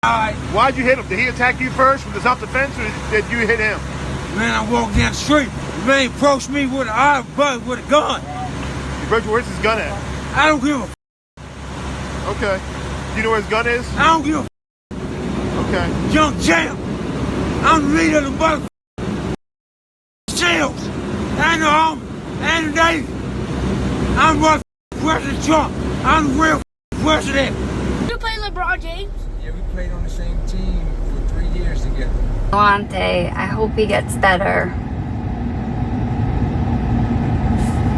Alright. Why'd you hit him? Did he attack you first from the self-defense, or did you hit him? Man, I walked down the street. The man approached me with a gun. You approached, where's his gun at? I don't give a Okay. Do you know where his gun is? I don't give a Okay. Young champ. I'm the leader of the mother sales. I know I'm David. I'm what President Trump. I'm the real president. You play LeBron James? Yeah, we played on the same team for 3 years together. Delonte, I hope he gets better.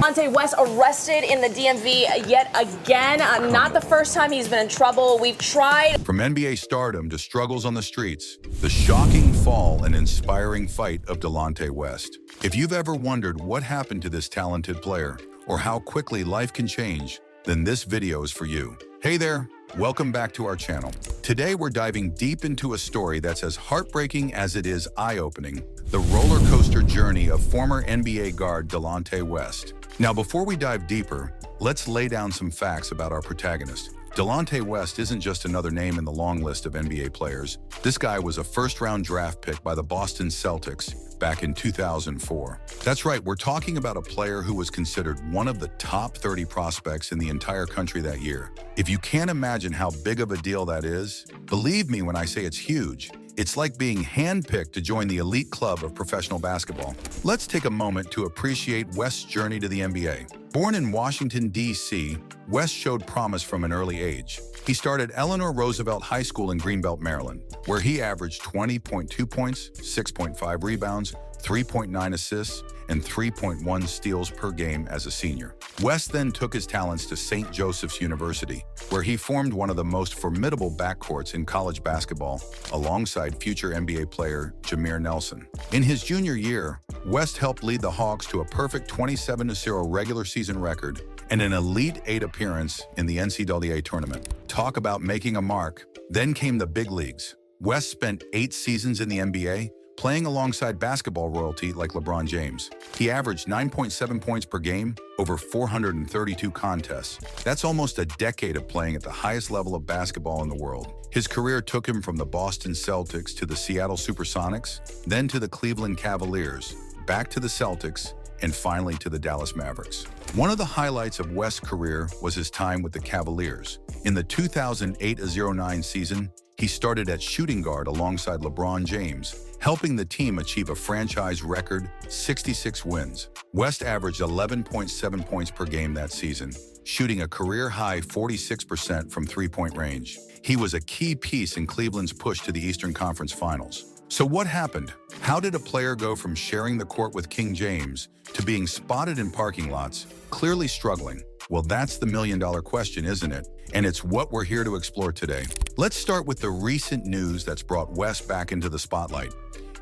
Delonte West arrested in the DMV yet again. Not the first time he's been in trouble. We've tried. From NBA stardom to struggles on the streets, the shocking fall and inspiring fight of Delonte West. If you've ever wondered what happened to this talented player or how quickly life can change, then this video is for you. Hey there, welcome back to our channel. Today we're diving deep into a story that's as heartbreaking as it is eye-opening, the roller coaster journey of former NBA guard Delonte West. Now, before we dive deeper, let's lay down some facts about our protagonist. Delonte West isn't just another name in the long list of NBA players. This guy was a first-round draft pick by the Boston Celtics back in 2004. That's right, we're talking about a player who was considered one of the top 30 prospects in the entire country that year. If you can't imagine how big of a deal that is, believe me when I say it's huge. It's like being handpicked to join the elite club of professional basketball. Let's take a moment to appreciate West's journey to the NBA. Born in Washington, D.C., West showed promise from an early age. He started Eleanor Roosevelt High School in Greenbelt, Maryland, where he averaged 20.2 points, 6.5 rebounds, 3.9 assists, and 3.1 steals per game as a senior. West then took his talents to St. Joseph's University, where he formed one of the most formidable backcourts in college basketball, alongside future NBA player Jameer Nelson. In his junior year, West helped lead the Hawks to a perfect 27-0 regular season record and an Elite 8 appearance in the NCAA tournament. Talk about making a mark. Then came the big leagues. West spent 8 seasons in the NBA, playing alongside basketball royalty like LeBron James. He averaged 9.7 points per game over 432 contests. That's almost a decade of playing at the highest level of basketball in the world. His career took him from the Boston Celtics to the Seattle Supersonics, then to the Cleveland Cavaliers, back to the Celtics, and finally to the Dallas Mavericks. One of the highlights of West's career was his time with the Cavaliers. In the 2008-09 season, he started at shooting guard alongside LeBron James, helping the team achieve a franchise record 66 wins. West averaged 11.7 points per game that season, shooting a career-high 46% from three-point range. He was a key piece in Cleveland's push to the Eastern Conference Finals. So what happened? How did a player go from sharing the court with King James to being spotted in parking lots, clearly struggling? Well, that's the million-dollar question, isn't it? And it's what we're here to explore today. Let's start with the recent news that's brought West back into the spotlight.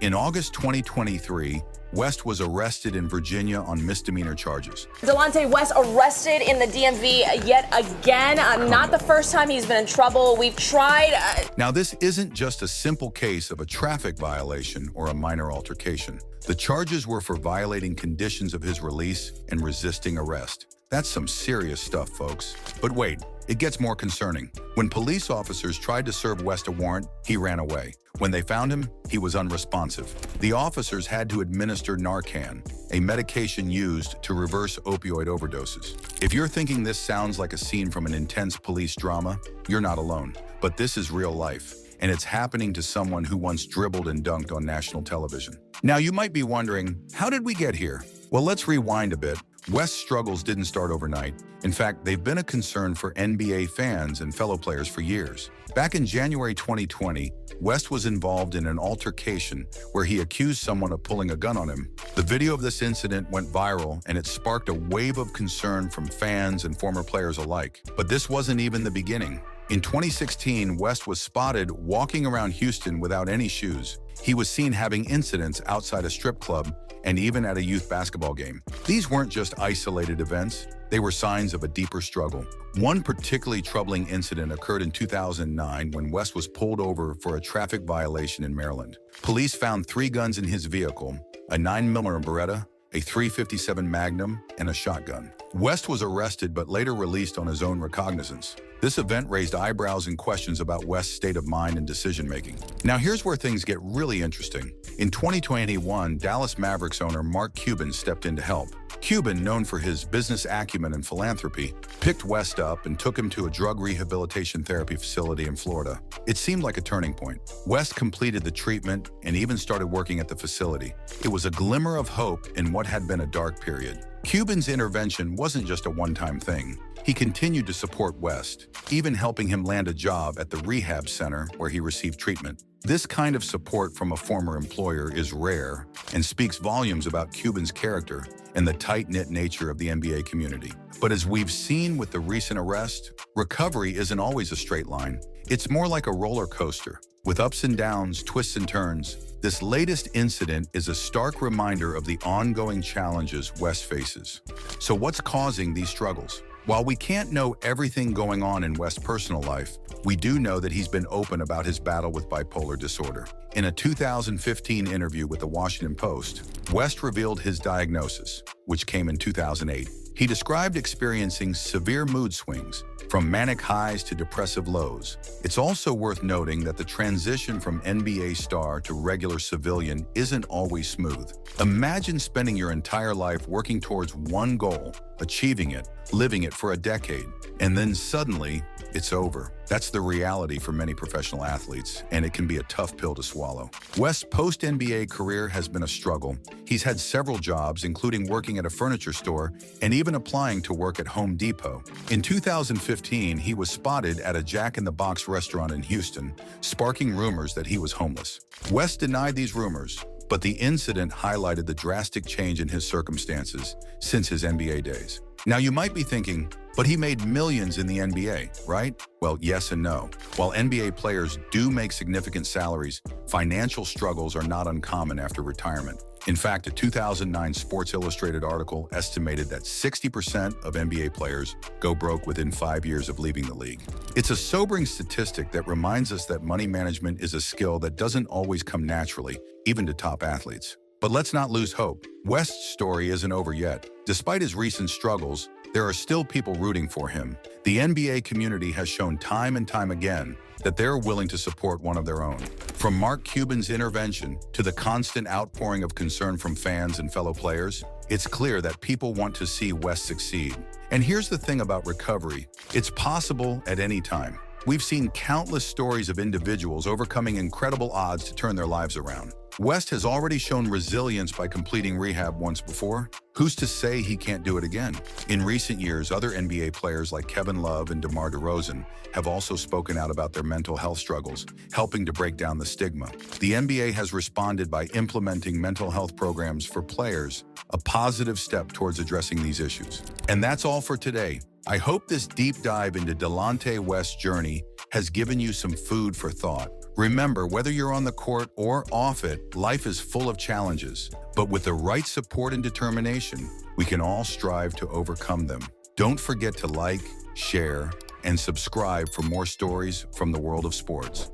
In August 2023, West was arrested in Virginia on misdemeanor charges. Delonte West arrested in the DMV yet again. Not the first time he's been in trouble. We've tried. Now, this isn't just a simple case of a traffic violation or a minor altercation. The charges were for violating conditions of his release and resisting arrest. That's some serious stuff, folks. But wait, it gets more concerning. When police officers tried to serve West a warrant, he ran away. When they found him, he was unresponsive. The officers had to administer Narcan, a medication used to reverse opioid overdoses. If you're thinking this sounds like a scene from an intense police drama, you're not alone. But this is real life, and it's happening to someone who once dribbled and dunked on national television. Now, you might be wondering, how did we get here? Well, let's rewind a bit. West's struggles didn't start overnight. In fact, they've been a concern for NBA fans and fellow players for years. Back in January 2020, West was involved in an altercation where he accused someone of pulling a gun on him. The video of this incident went viral, and it sparked a wave of concern from fans and former players alike. But this wasn't even the beginning. In 2016, West was spotted walking around Houston without any shoes. He was seen having incidents outside a strip club and even at a youth basketball game. These weren't just isolated events, they were signs of a deeper struggle. One particularly troubling incident occurred in 2009 when West was pulled over for a traffic violation in Maryland. Police found 3 guns in his vehicle, a 9mm Beretta, a .357 Magnum, and a shotgun. West was arrested but later released on his own recognizance. This event raised eyebrows and questions about West's state of mind and decision-making. Now here's where things get really interesting. In 2021, Dallas Mavericks owner Mark Cuban stepped in to help. Cuban, known for his business acumen and philanthropy, picked West up and took him to a drug rehabilitation therapy facility in Florida. It seemed like a turning point. West completed the treatment and even started working at the facility. It was a glimmer of hope in what had been a dark period. Cuban's intervention wasn't just a one-time thing. He continued to support West, even helping him land a job at the rehab center where he received treatment. This kind of support from a former employer is rare and speaks volumes about Cuban's character and the tight-knit nature of the NBA community. But as we've seen with the recent arrest, recovery isn't always a straight line. It's more like a roller coaster, with ups and downs, twists and turns. This latest incident is a stark reminder of the ongoing challenges West faces. So what's causing these struggles? While we can't know everything going on in West's personal life, we do know that he's been open about his battle with bipolar disorder. In a 2015 interview with the Washington Post, West revealed his diagnosis, which came in 2008. He described experiencing severe mood swings, from manic highs to depressive lows. It's also worth noting that the transition from NBA star to regular civilian isn't always smooth. Imagine spending your entire life working towards one goal, achieving it, living it for a decade, and then suddenly, it's over. That's the reality for many professional athletes, and it can be a tough pill to swallow. West's post-NBA career has been a struggle. He's had several jobs, including working at a furniture store and even applying to work at Home Depot. In 2015, he was spotted at a Jack in the Box restaurant in Houston, sparking rumors that he was homeless. West denied these rumors, but the incident highlighted the drastic change in his circumstances since his NBA days. Now you might be thinking, but he made millions in the NBA, right? Well, yes and no. While NBA players do make significant salaries, financial struggles are not uncommon after retirement. In fact, a 2009 Sports Illustrated article estimated that 60% of NBA players go broke within 5 years of leaving the league. It's a sobering statistic that reminds us that money management is a skill that doesn't always come naturally, even to top athletes. But let's not lose hope. West's story isn't over yet. Despite his recent struggles, there are still people rooting for him. The NBA community has shown time and time again that they're willing to support one of their own. From Mark Cuban's intervention to the constant outpouring of concern from fans and fellow players, it's clear that people want to see West succeed. And here's the thing about recovery. It's possible at any time. We've seen countless stories of individuals overcoming incredible odds to turn their lives around. West has already shown resilience by completing rehab once before. Who's to say he can't do it again? In recent years, other NBA players like Kevin Love and DeMar DeRozan have also spoken out about their mental health struggles, helping to break down the stigma. The NBA has responded by implementing mental health programs for players, a positive step towards addressing these issues. And that's all for today. I hope this deep dive into Delonte West's journey has given you some food for thought. Remember, whether you're on the court or off it, life is full of challenges. But with the right support and determination, we can all strive to overcome them. Don't forget to like, share, and subscribe for more stories from the world of sports.